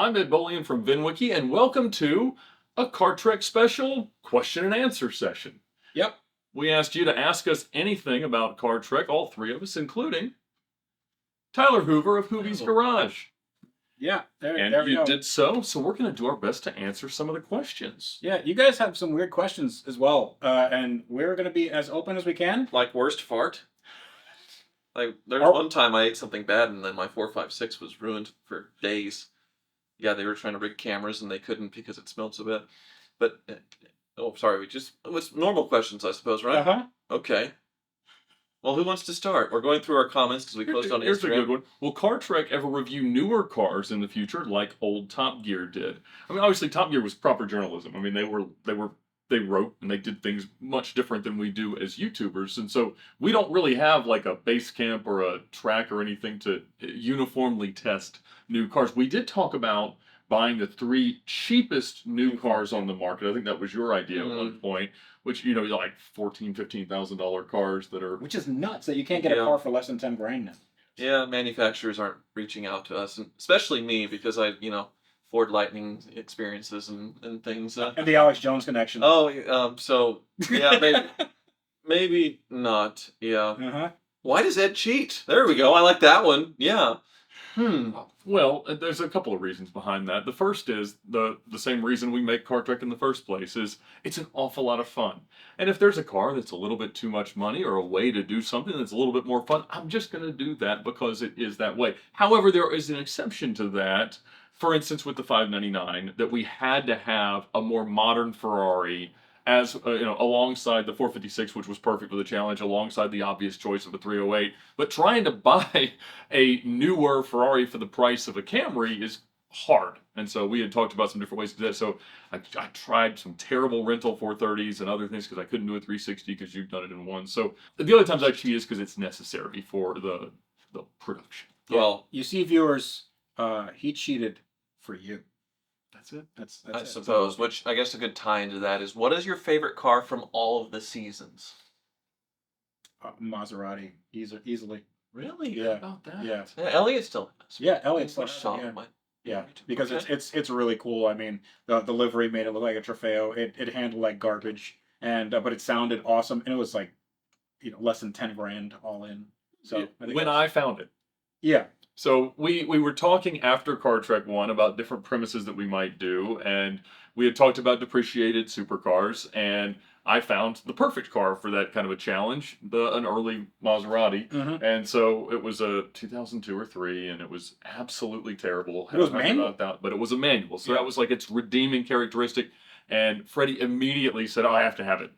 I'm Ed Bolian from VINwiki, and welcome to a Car Trek special question and answer session. Yep. We asked you to ask us anything about Car Trek, all three of us, including Tyler Hoover of Hoovy's Garage. Yeah, there we You go. did so we're going to do our best to answer some of the questions. Yeah, you guys have some weird questions as well, and we're going to be as open as we can. Like worst fart? Like there's Or- one time I ate something bad and then my 456 was ruined for days. Yeah, they were trying to rig cameras and they couldn't because it smelled so bad. But oh, sorry, it's normal questions, I suppose, right? Uh-huh. Okay. Well, who wants to start? We're going through our comments because we posted on Instagram. Here's a good one. Will Car Trek ever review newer cars in the future, like old Top Gear did? I mean, obviously, Top Gear was proper journalism. I mean, they wrote and they did things much different than we do as YouTubers, and so we don't really have like a base camp or a track or anything to uniformly test new cars. We did talk about buying the 3 cheapest new cars on the market. I think that was your idea at one point, which, you know, like $14,000-$15,000 cars that are... Which is nuts that you can't get a car for less than 10 grand now. Yeah, manufacturers aren't reaching out to us, and especially me because Ford Lightning experiences and things. And the Alex Jones connection. So yeah, maybe not. Yeah. Uh-huh. Why does Ed cheat? There we go. I like that one. Yeah. Well, there's a couple of reasons behind that. The first is the same reason we make Car Trek in the first place is it's an awful lot of fun. And if there's a car that's a little bit too much money or a way to do something that's a little bit more fun, I'm just going to do that because it is that way. However, there is an exception to that. For instance, with the 599, that we had to have a more modern Ferrari as alongside the 456, which was perfect for the challenge, alongside the obvious choice of a 308. But trying to buy a newer Ferrari for the price of a Camry is hard. And so we had talked about some different ways to do that. So I tried some terrible rental 430s and other things because I couldn't do a 360 because you've done it in one. So the other times I cheat is because it's necessary for the production. Yeah. Well, you see, viewers, he cheated for you. That's it. That's I it. suppose, which I guess a good tie into that is, what is your favorite car from all of the seasons? Maserati, easily. Really? Yeah. About that. Yeah. Yeah, Elliot still has. Yeah, Elliot's Which still song? Yeah, because Okay. it's really cool. I mean, the livery made it look like a Trofeo. It handled like garbage, and but it sounded awesome, and it was like, less than 10 grand all in. So I found it. Yeah. So we were talking after Car Trek 1 about different premises that we might do, and we had talked about depreciated supercars, and I found the perfect car for that kind of a challenge, an early Maserati. Mm-hmm. And so it was a 2002 or 3, and it was absolutely terrible. It was manual? But it was a manual, so Yeah. that was like its redeeming characteristic. And Freddy immediately said, "Oh, I have to have it."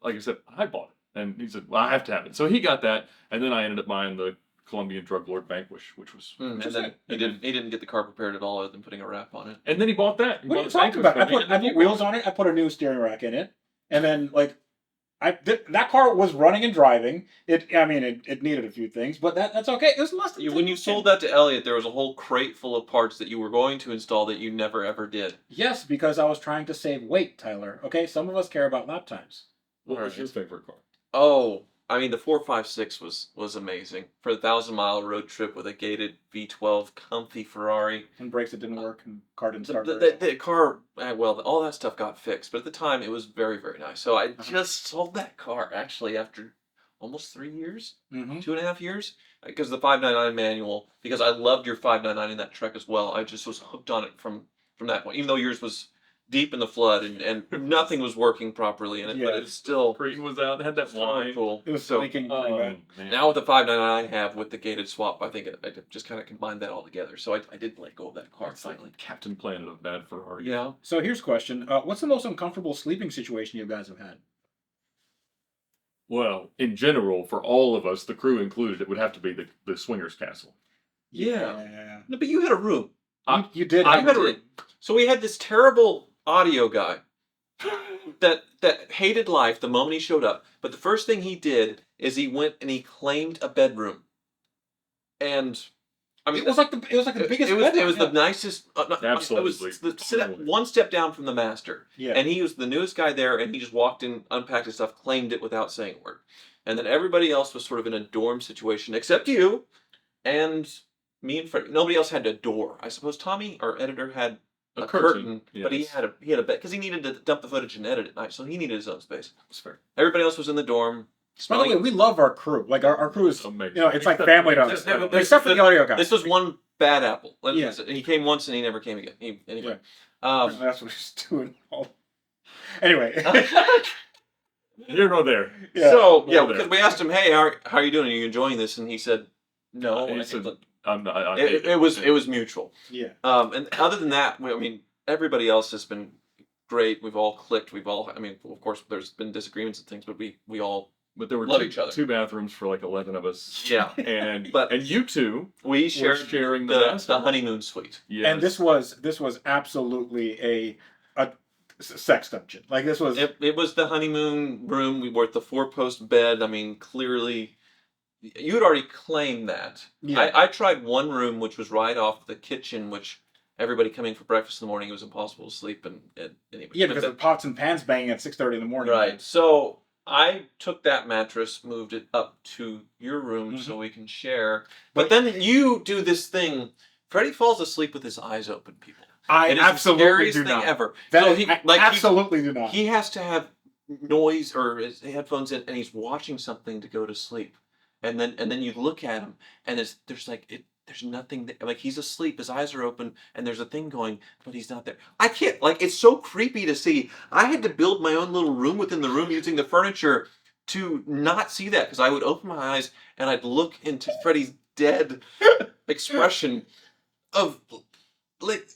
Like I said, I bought it, and he said, "Well, I have to have it." So he got that, and then I ended up buying the Colombian drug lord Vanquish, which was... And then he didn't get the car prepared at all other than putting a wrap on it. And then he bought that. What are you talking about? I put wheels on it. I put a new steering rack in it, and then that car was running and driving. It needed a few things, but that's okay. It was less than When you sold that to Elliot, there was a whole crate full of parts that you were going to install that you never ever did. Yes, because I was trying to save weight, Tyler. Okay, some of us care about lap times. What was your favorite car? Oh, I mean, the 456 was amazing for a 1,000-mile road trip with a gated V12 comfy Ferrari. And brakes that didn't work, and car didn't start. The car, well, all that stuff got fixed, but at the time it was very, very nice. So I just sold that car actually after almost 3 years, 2.5 years, because the 599 manual. Because I loved your 599 in that Trek as well. I just was hooked on it from that point. Even though yours was deep in the flood and nothing was working properly in it, but it's still... Green was out, had that line. Cool. It was leaking pretty bad. Man. Now with the 599 I have with the gated swap, I think I just kind of combined that all together. So I did let go of that car It's finally. like Captain Planet of bad Ferrari. Yeah. So here's a question: what's the most uncomfortable sleeping situation you guys have had? Well, in general, for all of us, the crew included, it would have to be the swingers castle. Yeah. No, but you had a room. You did. I had a room. So we had this terrible audio guy that hated life the moment he showed up. But the first thing he did is he went and he claimed a bedroom. And I mean, it was like the biggest. It was the nicest. Absolutely. It was one step down from the master. Yeah. And he was the newest guy there, and he just walked in, unpacked his stuff, claimed it without saying a word. And then everybody else was sort of in a dorm situation, except you. And me and Freddy. Nobody else had a door. I suppose Tommy, our editor, had a curtain, but he yes. had a bed because he needed to dump the footage and edit at night, so he needed his own space. That's fair. Everybody else was in the dorm. By the way, we love our crew. Like our crew is Amazing. it's like Except- family to us. except- Except for the audio guy. This was one bad apple. Yeah. He came once and he never came again. Anyway. That's what he's doing. Anyway. You're no there. Yeah. So Well, because we asked him, "Hey, how are you doing? Are you enjoying this?" And he said, "No." He I said, said, I'm not, I it was mutual. Yeah. And other than that, I mean, everybody else has been great. We've all clicked. I mean, of course, there's been disagreements and things, but we all But there were love each other. two bathrooms for like 11 of us. Yeah. And But- and you two we were sharing the the master. honeymoon suite. Yes. And this was absolutely a sex dungeon. Like this was. It was the honeymoon room. We were at the 4-post bed. I mean, clearly, you had already claimed that. Yeah. I tried one room, which was right off the kitchen, which everybody coming for breakfast in the morning, it was impossible to sleep. And anyway. Yeah, because the pots and pans banging at 6:30 in the morning. Right. So I took that mattress, moved it up to your room Mhm. so we can share. But then you do this thing. Freddie falls asleep with his eyes open, people. I It is absolutely the scariest do thing not. ever. That So is- he I like absolutely do not. he has to have noise or his headphones in, and he's watching something to go to sleep. And then you look at him, and there's nothing there. Like he's asleep, his eyes are open, and there's a thing going, but he's not there. I can't, like, it's so creepy to see. I had to build my own little room within the room using the furniture to not see that, because I would open my eyes and I'd look into Freddy's dead expression of like.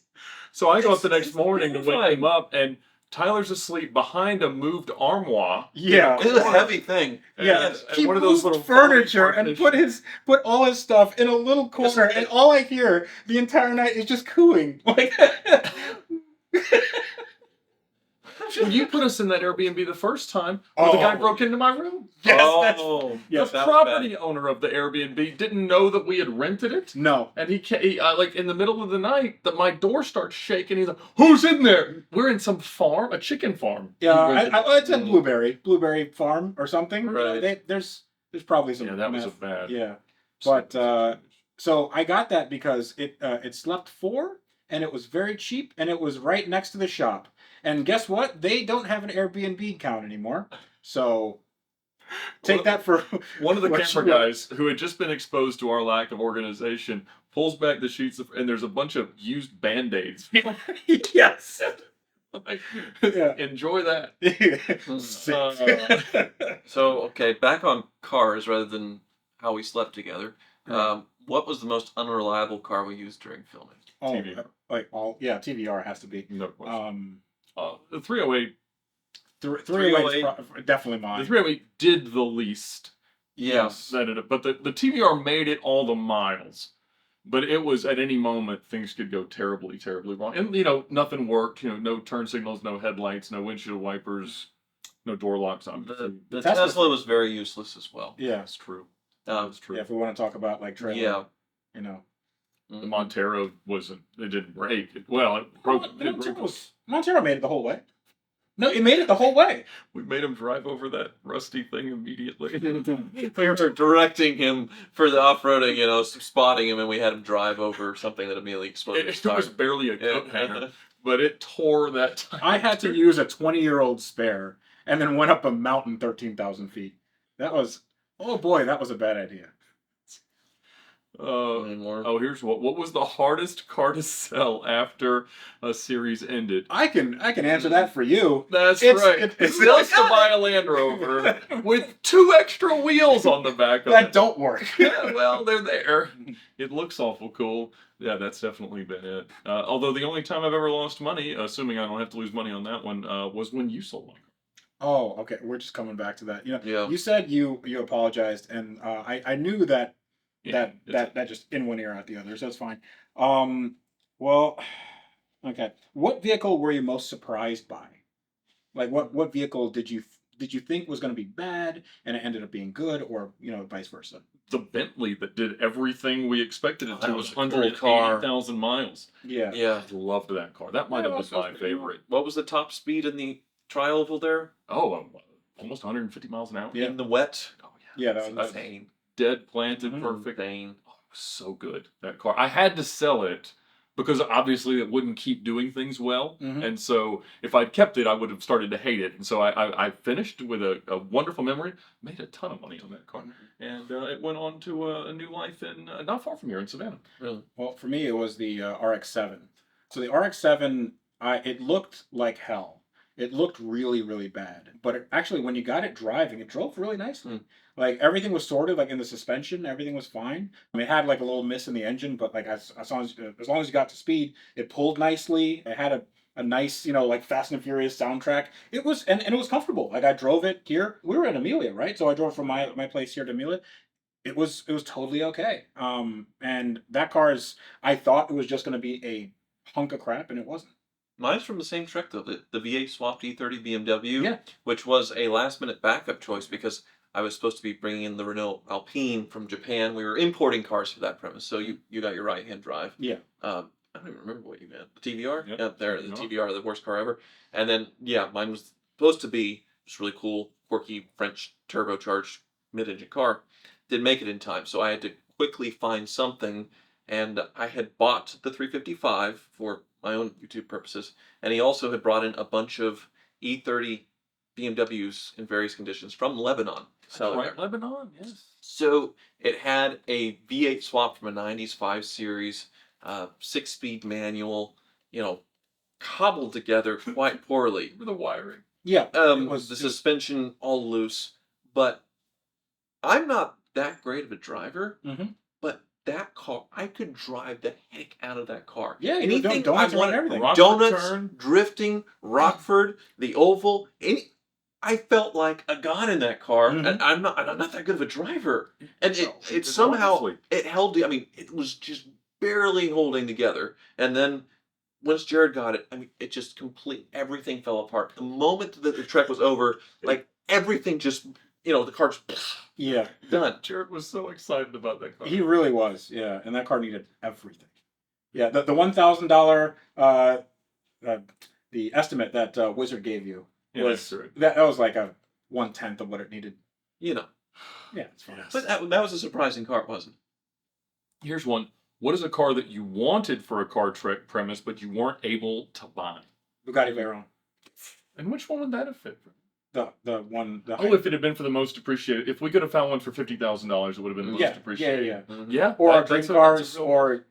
So I go up the It's- next it's morning to wake terrifying. him up, and Tyler's asleep behind a moved armoire. Yeah. It's a heavy thing. Yeah, And he one of those moved little furniture and partitions. put all his stuff in a little corner, Just- and all I hear the entire night is just cooing. Like, When you put us in that Airbnb the first time, where the guy broke into my room. yes, Oh, yes, The that was property owner of the Airbnb didn't know that we had rented it. no. And he like in the middle of the night, that my door starts shaking. He's like, "Who's in there?" We're in some farm, a chicken farm. Yeah, He it's a blueberry farm or something. Right. There's probably some. yeah, that was a meth. bad. Yeah, but so I got that because it slept 4 and it was very cheap and it was right next to the shop. And guess what? They don't have an Airbnb account anymore. So take that for One of the what camera you will. guys who had just been exposed to our lack of organization pulls back the sheets and there's a bunch of used Band-Aids. Yes. Like, Yeah. enjoy that. So, okay, back on cars rather than how we slept together. What was the most unreliable car we used during filming? Oh, TVR. TVR has to be. No question. Um, The 308. 308 definitely The mine. 308 did the least. Yes. But the TVR made it all the miles. But it was at any moment things could go terribly, terribly wrong. And nothing worked. No turn signals, no headlights, no windshield wipers, no door locks. Obviously, The Tesla- Tesla was very useless as well. Yeah. that's true. That's true. Yeah, if we want to talk about like trailer, Yeah. you know. The Montero wasn't. It didn't break. It broke. Montero made it the whole way. No, it made it the whole way. We made him drive over that rusty thing immediately. We were directing him for the off-roading, spotting him, and we had him drive over something that immediately exploded. It was barely a coat Yeah. hanger, but it tore that tire. I had to use a 20-year-old spare and then went up a mountain 13,000 feet. That was, oh boy, that was a bad idea. Anymore. Oh, here's what was the hardest car to sell after a series ended? I can answer that for you. That's It's- right. it's- Who wants to buy a Land Rover with 2 extra wheels on the back of That it? don't work. Yeah, well, they're there. It looks awful cool. Yeah, that's definitely been it. Although the only time I've ever lost money, assuming I don't have to lose money on that one, was when you sold my car. Oh, okay. We're just coming back to that. Yeah. You said you apologized, and I knew that Yeah, that just in one ear out the other, so that's fine. Well, okay. What vehicle were you most surprised by? Like, what vehicle did you think was going to be bad and it ended up being good, or vice versa? the Bentley that did everything we expected it to. That was was a cool car. 180,000 miles. Yeah. Yeah. I loved that car. That might have been my favorite. What was the top speed in the tri-oval there? Oh, almost 150 miles an hour. Yeah. In the wet? Oh Yeah, that That's was Insane. dead planted, Mhm. perfect. Insane. Oh was so good, that car. I had to sell it because obviously it wouldn't keep doing things well. Mhm. And so if I'd kept it, I would have started to hate it. And so I finished with a wonderful memory, made a ton of money on that car. And it went on to a new life in not far from here in Savannah. Really. Well, for me, it was the RX-7. So the RX-7, it looked like hell. It looked really, really bad. But actually, when you got it driving, it drove really nicely. Like everything was sorted, like in the suspension, everything was fine. I mean, it had like a little miss in the engine, but like as long as you got to speed, it pulled nicely. It had a nice, like Fast and Furious soundtrack. It was and it was comfortable. Like I drove it here. We were in Amelia, right? So I drove from my place here to Amelia. It was totally okay. And that car is. I thought it was just going to be a hunk of crap, and it wasn't. Mine's from the same trick though, the V8 swapped E30 BMW, Yeah. which was a last minute backup choice because I was supposed to be bringing in the Renault Alpine from Japan. We were importing cars for that premise, so you got your right hand drive. Yeah. I don't even remember what you meant. The TVR? Yep. Yeah, there, the TVR, the worst car ever. And then yeah, mine was supposed to be just really cool, quirky French turbocharged mid-engine car. Didn't make it in time, so I had to quickly find something. And I had bought the 355 for my own YouTube purposes, and he also had brought in a bunch of E30 BMWs in various conditions from Lebanon. So Right, Lebanon, yes. so it had a V8 swap from a 90s 5 Series, 6-speed manual, cobbled together quite poorly. With the wiring. Yeah. The suspension all loose, but I'm not that great of a driver. Mhm. But that car, I could drive the heck out of that car. Yeah, you were doing Anything donuts I around wanted, everything. Rockford donuts, turn. drifting, Rockford, the Oval, I felt like a god in that car, Mhm. and I'm not that good of a driver. And No, it somehow obviously. it held. I mean, it was just barely holding together. And then once Jared got it, I mean, it just everything fell apart. The moment that the trek was over, like everything just, the car just Yeah. done. Jared was so excited about that car. He really was. Yeah, and that car needed everything. Yeah, the $1,000 the estimate that Wizard gave you Yeah, was that's right. that was like a 1/10 of what it needed. You know, Yeah, it's fine. Yes. but that was a surprising car, wasn't it? Here's one. What is a car that you wanted for a car trek premise, but you weren't able to buy? Bugatti Veyron. And which one would that have fit? The one. Oh, if it had been for the most appreciated, if we could have found one for $50,000, it would have been the most appreciated. yeah. Mhm. Yeah, Or that- dream that's a cars, real- or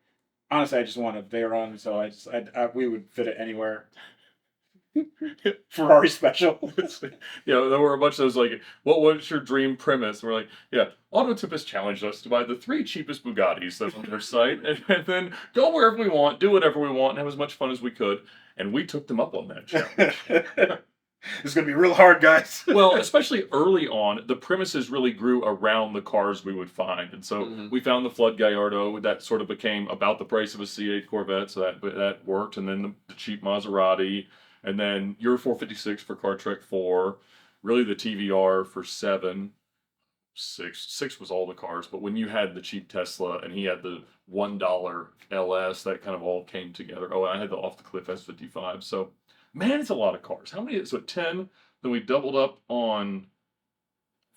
honestly, I just want a Veyron, so we would fit it anywhere. Ferrari special. There were a bunch of those like, what was your dream premise? And we're like, yeah, Autotip has challenged us to buy the 3 cheapest Bugattis that's on their site, and then go wherever we want, do whatever we want, and have as much fun as we could. And we took them up on that challenge. It's gonna be real hard, guys. Well, especially early on, the premises really grew around the cars we would find. And so Mhm. we found the Flood Gallardo, that sort of became about the price of a C8 Corvette, so that worked. And then the cheap Maserati, and then Euro 456 for Car Trek 4, really the TVR for 7. 6 was all the cars, but when you had the cheap Tesla and he had the $1 LS, that kind of all came together. Oh, I had the Off the Cliff S55. So, man, it's a lot of cars. How many? So 10. Then we doubled up on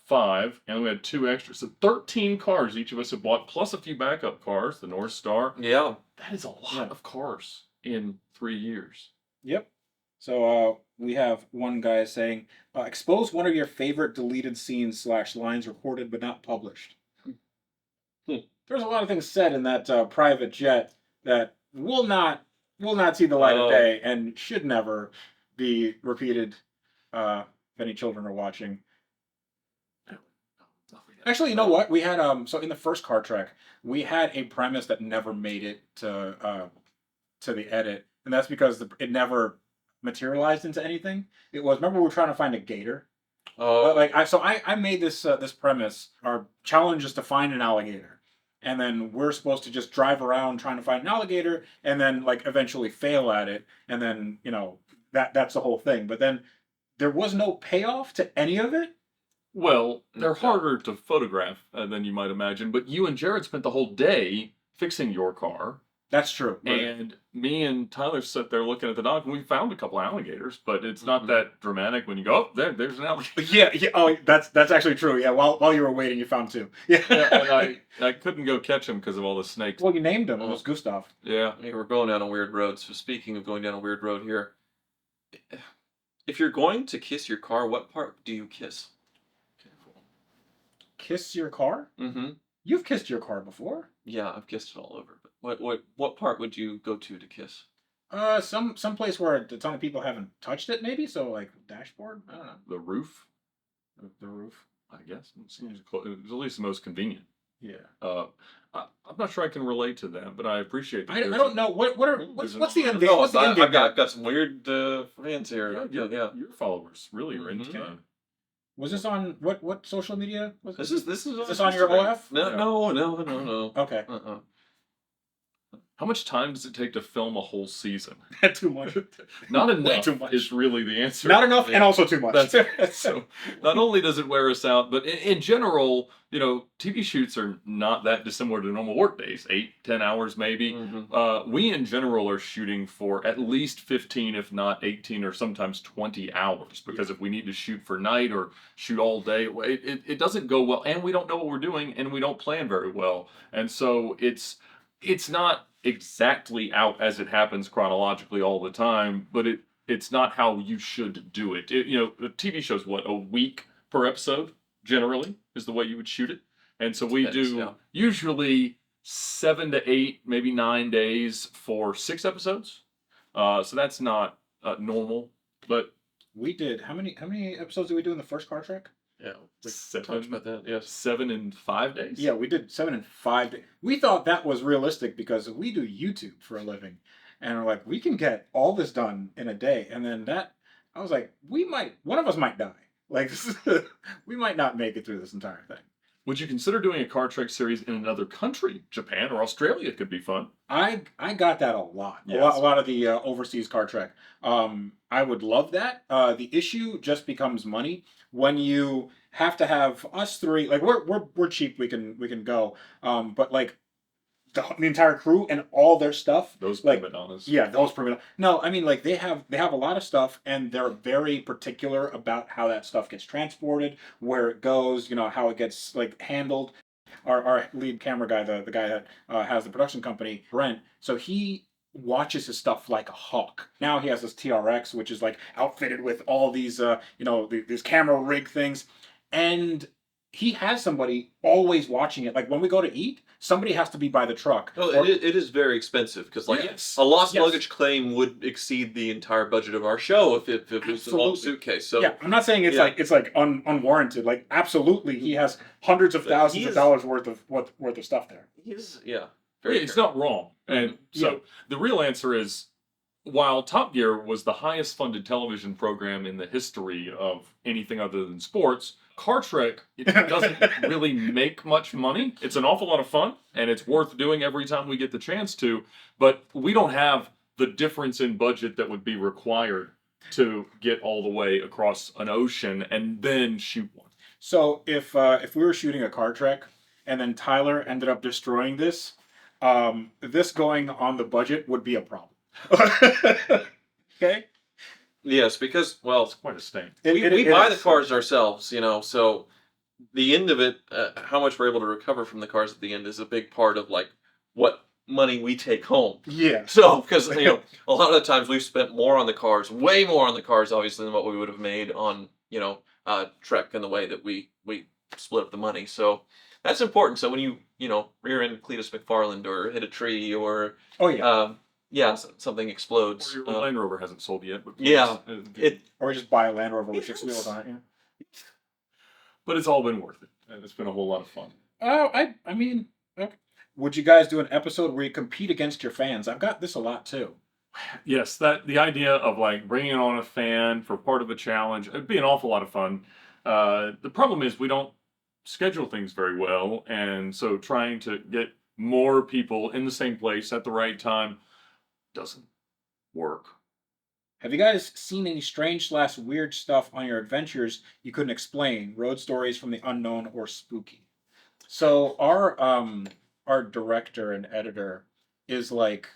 5, and we had 2 extras. So 13 cars each of us had bought, plus a few backup cars. The North Star. Yeah. That is a lot Yeah. of cars in 3 years. Yep. So we have one guy saying, expose one of your favorite deleted scenes / lines recorded but not published. There's a lot of things said in that private jet that will not see the light of Oh. day and should never be repeated if any children are watching. Actually, you know what? We had so in the first Car Trek, we had a premise that never made it to the edit, and that's because it never materialized into anything. It was, remember, we were trying to find a gator. Oh, I made this this premise. Our challenge is to find an alligator, and then we're supposed to just drive around trying to find an alligator, and then like eventually fail at it, and then that's the whole thing. But then there was no payoff to any of it. Well, they're Okay. harder to photograph than you might imagine, but you and Jared spent the whole day fixing your car. That's true. Right. And me and Tyler sat there looking at the dock, and we found a couple alligators, but it's not Mhm. that dramatic when you go, oh, there's an alligator. Yeah, yeah. Oh, that's actually true. Yeah. While you were waiting, you found two. Yeah. Yeah, and I couldn't go catch him because of all the snakes. Well, you named him. It Oh. was Gustav. Yeah. Hey, we're going down a weird road. So speaking of going down a weird road here, if you're going to kiss your car, what part do you kiss? Kiss your car? Mm-hmm. You've kissed your car before. Yeah, I've kissed it all over. But what part would you go to kiss? Some place where a ton of people haven't touched it, maybe. So like dashboard. I don't know. The roof. The roof, I guess. It seems it's at least the most convenient. Yeah. I'm not sure I can relate to that, but I appreciate that. I don't know what's the there's end an- game. What's the end game? I've got some weird fans here. Yeah, Yeah. your followers really are into Mhm. that. Was this on what social media was This is this on your Instagram. OF? No, Yeah. no. Okay. How much time does it take to film a whole season? Too much. Not Way enough too much. is really the answer. Not enough, and also too much. That's so. Not only does it wear us out, but in general, TV shoots are not that dissimilar to normal work days. 8, 10 hours maybe. Mhm. We in general are shooting for at least 15, if not 18, or sometimes 20 hours. Because if we need to shoot for night or shoot all day, it doesn't go well, and we don't know what we're doing, and we don't plan very well, and so it's not exactly out as it happens chronologically all the time, but it's not how you should do it. The TV show's a week per episode generally is the way you would shoot it, and so we Depends, do yeah. usually 7 to 8, maybe 9 days for 6 episodes. So that's not normal, but We did how many episodes did we do in the first Car Trek? Yeah. We Seven. talked about that. Yes. 7 in 5 days. Yeah, we did 7 and 5 days. We thought that was realistic because we do YouTube for a living, and we're like, we can get all this done in a day, and then I was like, one of us might die. Like, we might not make it through this entire thing. Would you consider doing a Car Trek series in another country? Japan or Australia could be fun. I got that a lot. Yes. A lot of the overseas Car Trek. I would love that. The issue just becomes money when you have to have us three. Like we're cheap. We can go. But like the entire crew and all their stuff. Those like prima donnas. yeah, those prima. No, I mean like they have a lot of stuff and they're very particular about how that stuff gets transported, where it goes, how it gets like handled. Our lead camera guy, the guy that has the production company, Brent. So he watches his stuff like a hawk. Now he has this TRX, which is like outfitted with all these, these camera rig things, and he has somebody always watching it. Like when we go to eat, somebody has to be by the truck. Well, it is very expensive because Yes. a lost Yes. luggage claim would exceed the entire budget of our show if it was a long Absolutely. suitcase. So Yeah, I'm not saying it's Yeah. like unwarranted. Like absolutely, he has hundreds of But thousands he of is- dollars worth of stuff there. he's very It's fair. not wrong. And so the real answer is, while Top Gear was the highest funded television program in the history of anything other than sports, Car Trek it doesn't really make much money. It's an awful lot of fun, and it's worth doing every time we get the chance to. But we don't have the difference in budget that would be required to get all the way across an ocean and then shoot one. So if we were shooting a Car Trek and then Tyler ended up destroying this, this going on the budget would be a problem. Okay. Yes, because It's quite a stain. we buy the cars ourselves, so the end of it, how much we're able to recover from the cars at the end is a big part of like what money we take home. Yeah. So, because a lot of the times we've spent more on the cars, way more on the cars, obviously, than what we would have made on Trek and the way that we split up the money. So that's important. So when you rear-end Cletus McFarland or hit a tree or Oh yeah. something explodes. Or your Land Rover hasn't sold yet. But Yeah, it Or just buy a Land Rover with 6 wheels on it. Yeah. But it's all been worth it. And it's been a whole lot of fun. Oh, I mean, okay. Would you guys do an episode where you compete against your fans? I've got this a lot too. Yes, the idea of like bringing on a fan for part of a challenge, it'd be an awful lot of fun. The problem is we don't schedule things very well, and so trying to get more people in the same place at the right time doesn't work. Have you guys seen any strange / weird stuff on your adventures you couldn't explain? Road stories from the unknown or spooky? So our director and editor, is like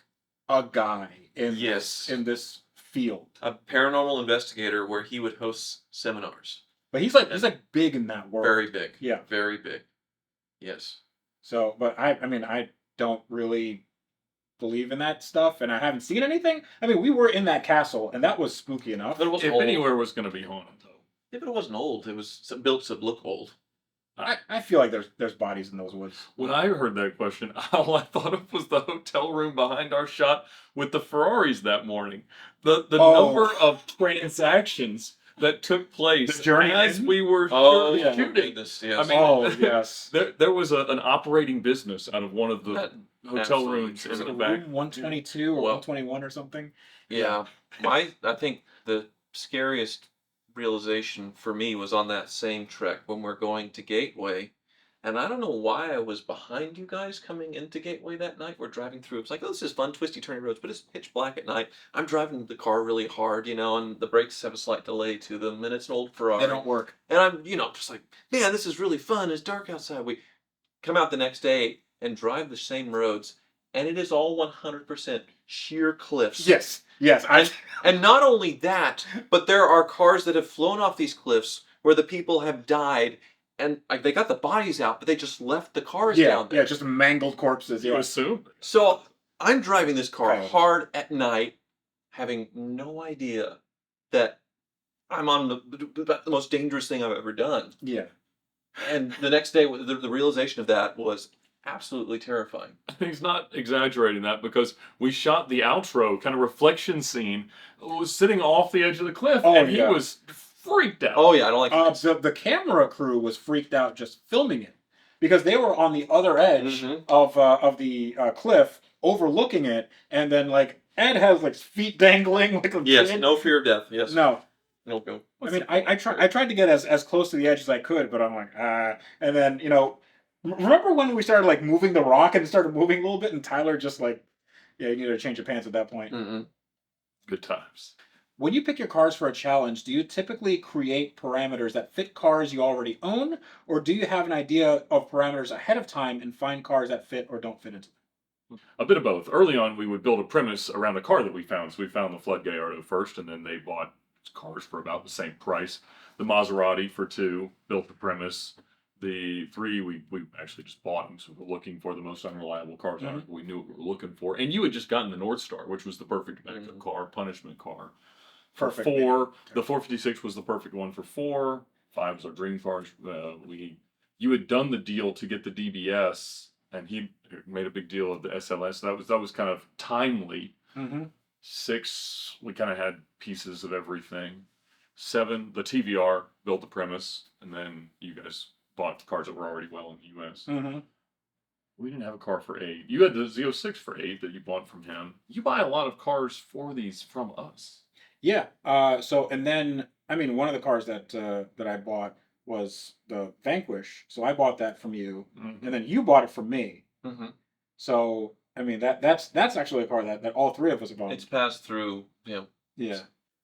a guy in Yes. in this field. A paranormal investigator where he would host seminars. But he's like big in that world. Very big. Yeah. Very big. Yes. So, but I mean, I don't really believe in that stuff, and I haven't seen anything. I mean, we were in that castle, and that was spooky enough. But it wasn't If old. anywhere was going to be haunted, though. Yeah, but it wasn't old. It was built to look old. I feel like there's bodies in those woods. When I heard that question, all I thought of was the hotel room behind our shot with the Ferraris that morning. The number of transactions that took place The journey as in? we were yeah. shooting. Goodness, yes. I mean, Oh yes. There was an operating business out of one of the That- hotel absolutely rooms true. in the Room back. 122 or Well- 121 or something. Yeah. I think the scariest realization for me was on that same trek when we're going to Gateway. And I don't know why I was behind you guys coming into Gateway that night. We're driving through. It's like, oh, this is fun, twisty, turny roads, but it's pitch black at night. I'm driving the car really hard, and the brakes have a slight delay to them, and it's an old Ferrari. They don't work. And I'm, just like, man, this is really fun. It's dark outside. We come out the next day and drive the same roads, and it is all 100% sheer cliffs. Yes. Yes. And not only that, but there are cars that have flown off these cliffs where the people have died, and they got the bodies out, but they just left the cars down there. Yeah, just mangled corpses. You Yeah. assume? So I'm driving this car Right. hard at night, having no idea that I'm on the most dangerous thing I've ever done. Yeah. And the next day, the realization of that was absolutely terrifying. He's not exaggerating that because we shot the outro kind of reflection scene. Was sitting off the edge of the cliff, Oh, and he yeah. was freaked out. Oh yeah, I don't like The camera crew was freaked out just filming it because they were on the other edge Mhm. of the cliff, overlooking it, and then like Ed has like feet dangling like a Yes, kid. no fear of death. Yes. No. No go. I mean, I tried to get as close to the edge as I could, but I'm like, and then remember when we started like moving the rock and it started moving a little bit, and Tyler just like, yeah, you need to change your pants at that point. Mm-mm. Good times. When you pick your cars for a challenge, do you typically create parameters that fit cars you already own, or do you have an idea of parameters ahead of time and find cars that fit or don't fit into them? A bit of both. Early on, we would build a premise around a car that we found. So we found the Flood Gallardo first, and then they bought cars for about the same price. The Maserati for 2, built the premise. The 3, we actually just bought them, so we were looking for the most unreliable cars out we knew what we were looking for. And you had just gotten the North Star, which was the perfect backup car, punishment car. For Perfect. 4, the 456 was the perfect one for 4. 5 was our dream car. You had done the deal to get the DBS, and he made a big deal of the SLS. That was kind of timely. Mm-hmm. 6, we kind of had pieces of everything. 7, the TVR built the premise, and then you guys bought cars that were already well in the US. Mm-hmm. We didn't have a car for 8. You had the Z06 for 8 that you bought from him. You buy a lot of cars for these from us. Yeah. So and then I mean one of the cars that I bought was the Vanquish, so I bought that from you, Mhm. and then you bought it from me. Mm-hmm. So I mean that's actually a car that all three of us have owned. It's passed through, Yeah.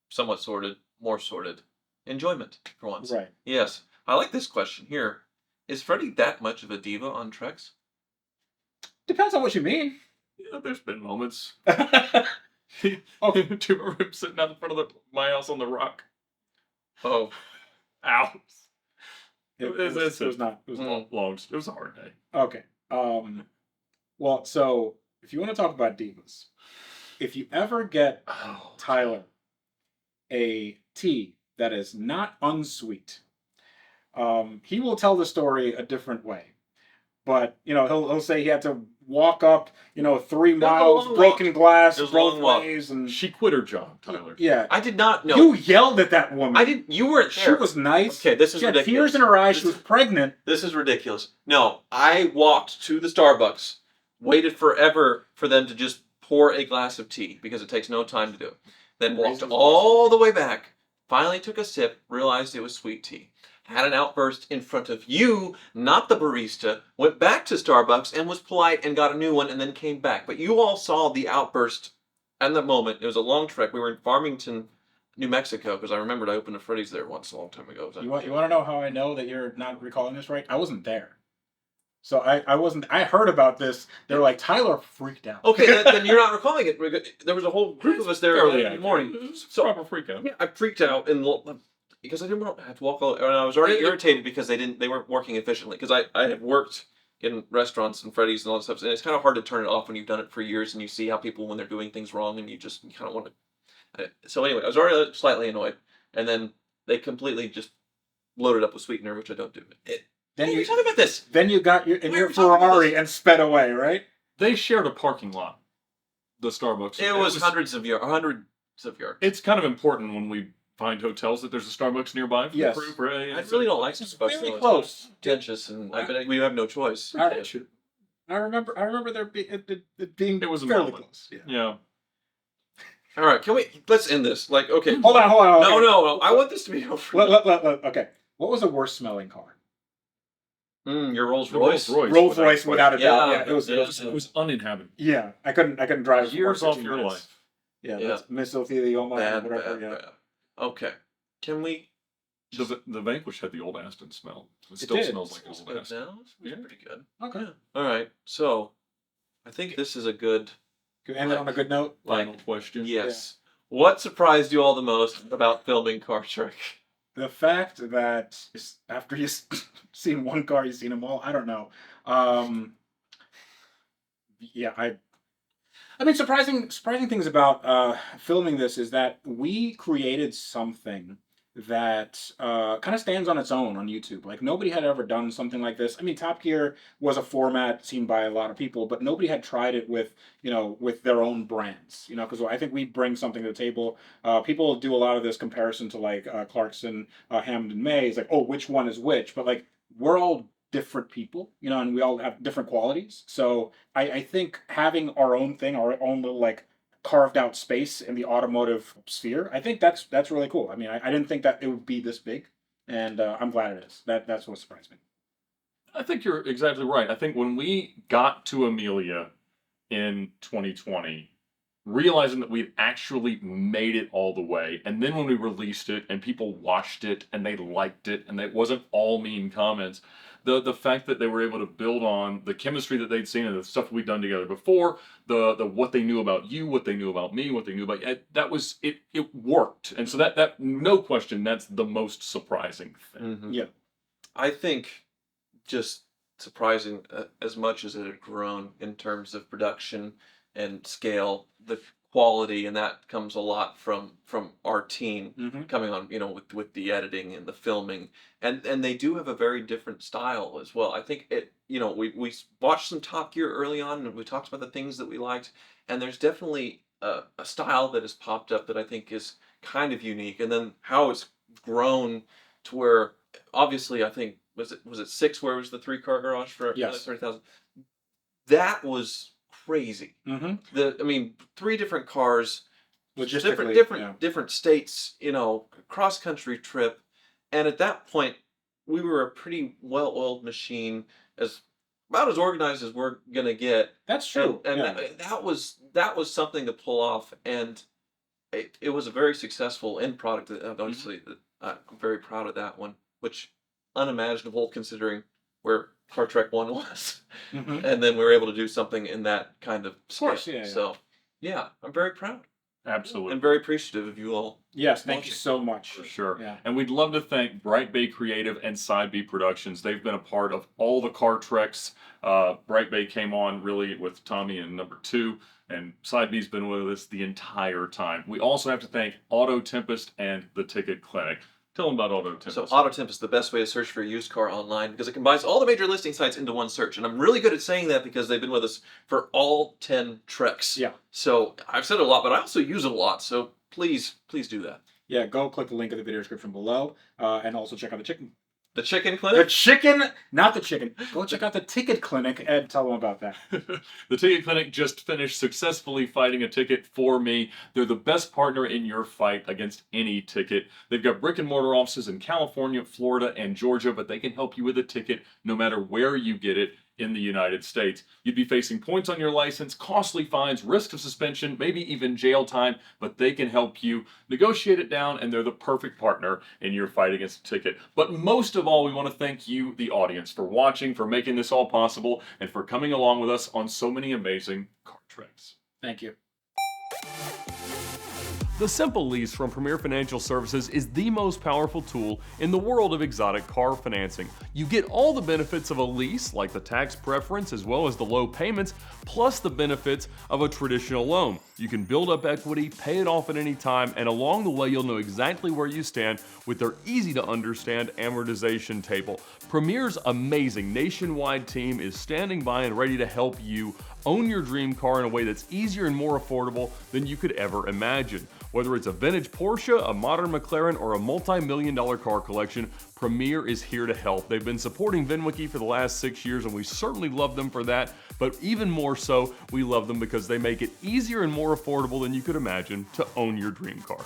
somewhat sorted, more sorted enjoyment for once. Right. Yes. I like this question here. Is Freddy that much of a diva on treks? Depends on what you mean. Yeah, there's been moments. Okay. Do you remember him sitting out in front of my house on the rock? Oh. Ow. It was not. It was Mm. Long. It was a hard day. Okay. Well, so if you want to talk about divas, if you ever get Oh, Tyler a tea that is not unsweet, he will tell the story a different way. But he'll say he had to walk up 3 miles, long broken glass It was a long both walk. ways, and she quit her job, Tyler. yeah. I did not know. You yelled at that woman. I didn't. You weren't She there. was nice. Okay, this is she had ridiculous. tears in her eyes. She This was pregnant. This is ridiculous. No, I walked to the Starbucks, waited forever for them to just pour a glass of tea because it takes no time to do. Then walked Raisins. all the way back, finally took a sip, realized it was sweet tea. Had an outburst in front of you, not the barista, went back to Starbucks and was polite and got a new one and then came back. But you all saw the outburst and the moment. It was a long trek. We were in Farmington, New Mexico, because I remembered I opened a Freddy's there once a long time ago. You want to know how I know that you're not recalling this right? I wasn't there. So I wasn't. I heard about this. They were like, Tyler freaked out. Okay, then you're not recalling it. There was a whole group of us there Fairly in the morning. It's So proper freak out. yeah, I freaked out because I didn't want to have to walk all. And I was already irritated because they weren't working efficiently. Because I had worked in restaurants and Freddy's and all that stuff, and it's kind of hard to turn it off when you've done it for years and you see how people when they're doing things wrong and you kind of want to. So anyway, I was already slightly annoyed, and then they completely just loaded up with sweetener, which I don't do. Then Hey, you we talking about this. Then you got your We were talking about Ferrari this. and sped away, right? They shared a parking lot. The Starbucks. It was hundreds of yards. It's kind of important when we find hotels that there's a Starbucks nearby. For Yes. the crew, right? I really don't like Starbucks. Very though. It's close. contentious, and but we have no choice. All right. I remember there it being It was a fairly moment. close. Yeah. Yeah. All right, let's end this. Like, okay. Hold on. No, okay. no. I want this to be over. Okay. What was the worst smelling car? Your Rolls The Royce. Rolls Royce, without a doubt. Yeah, Yeah, It was uninhabited. Yeah, I couldn't drive for Years more off than your 15 life. minutes. Yeah, Yeah. that's mesothelioma, Bad, whatever. bad, Yeah. bad. Okay. Can we? The Vanquish had the old Aston smell. It It still did. smells like Smells old good Aston. now. Smells Yeah. pretty good. Okay. Yeah. All right. So, I think this is a good. Can we end it on a good note? Final question. Yes. What surprised you all the most about filming Car Trek? The fact that after you've seen one car, you've seen them all. I don't know. Yeah, I mean, surprising things about filming this is that we created something that kind of stands on its own on YouTube. Like nobody had ever done something like this. I mean, Top Gear was a format seen by a lot of people, but nobody had tried it with with their own brands. Because I think we bring something to the table. People do a lot of this comparison to like Clarkson, Hammond, and May. It's like, oh, which one is which? But like we're all different people, and we all have different qualities. So I think having our own thing, our own little like carved out space in the automotive sphere, I think that's really cool. I mean, I didn't think that it would be this big, and I'm glad it is. That's what surprised me. I think you're exactly right. I think when we got to Amelia in 2020, realizing that we'd actually made it all the way, and then when we released it and people watched it and they liked it and it wasn't all mean comments, the fact that they were able to build on the chemistry that they'd seen and the stuff we'd done together before, the what they knew about you, what they knew about me, what they knew about that was it worked. And so that no question, that's the most surprising thing. Mm-hmm. Yeah. I think just surprising as much as it had grown in terms of production and scale, the quality, and that comes a lot from our team coming on, with the editing and the filming, and they do have a very different style as well. I think we watched some Top Gear early on, and we talked about the things that we liked, and there's definitely a style that has popped up that I think is kind of unique, and then how it's grown to where obviously I think was it 6 where it was the 3-car garage for Yes. 30,000. That was crazy. Mm-hmm. I mean, 3 different cars, Logistically, different states, cross country trip, and at that point, we were a pretty well-oiled machine, about as organized as we're gonna get. That's true. And yeah. that was something to pull off, and it was a very successful end product. Obviously, I'm very proud of that one, which unimaginable considering where Car Trek 1 was. Mhm. And then we were able to do something in that kind of scale. course, yeah. So, yeah, I'm very proud Absolutely. and very appreciative of you all. Yes, thank you Watching. so much. For sure. Yeah. And we'd love to thank Bright Bay Creative and Side B Productions. They've been a part of all the car treks. Bright Bay came on really with Tommy in number 2, and Side B's been with us the entire time. We also have to thank Auto Tempest and the Ticket Clinic. Tell them about Auto Tempest. So AutoTemp is the best way to search for a used car online because it combines all the major listing sites into one search. And I'm really good at saying that because they've been with us for all 10 treks. Yeah. So I've said it a lot, but I also use it a lot. So please do that. Yeah, go click the link in the video description below, and also check out the chicken. The Chicken The Clinic? chicken, not the chicken. Go check out the Ticket Clinic and tell them about that. The Ticket Clinic just finished successfully fighting a ticket for me. They're the best partner in your fight against any ticket. They've got brick and mortar offices in California, Florida, and Georgia, but they can help you with a ticket no matter where you get it. in the United States. You'd be facing points on your license, costly fines, risk of suspension, maybe even jail time, but they can help you negotiate it down, and they're the perfect partner in your fight against a ticket. But most of all, we want to thank you, the audience, for watching, for making this all possible, and for coming along with us on so many amazing car treks. Thank you. The Simple Lease from Premier Financial Services is the most powerful tool in the world of exotic car financing. You get all the benefits of a lease, like the tax preference as well as the low payments, plus the benefits of a traditional loan. You can build up equity, pay it off at any time, and along the way you'll know exactly where you stand with their easy to understand amortization table. Premier's amazing nationwide team is standing by and ready to help you own your dream car in a way that's easier and more affordable than you could ever imagine. Whether it's a vintage Porsche, a modern McLaren, or a multi-million-dollar car collection, Premier is here to help. They've been supporting VINwiki for the last 6 years, and we certainly love them for that, but even more so, we love them because they make it easier and more affordable than you could imagine to own your dream car.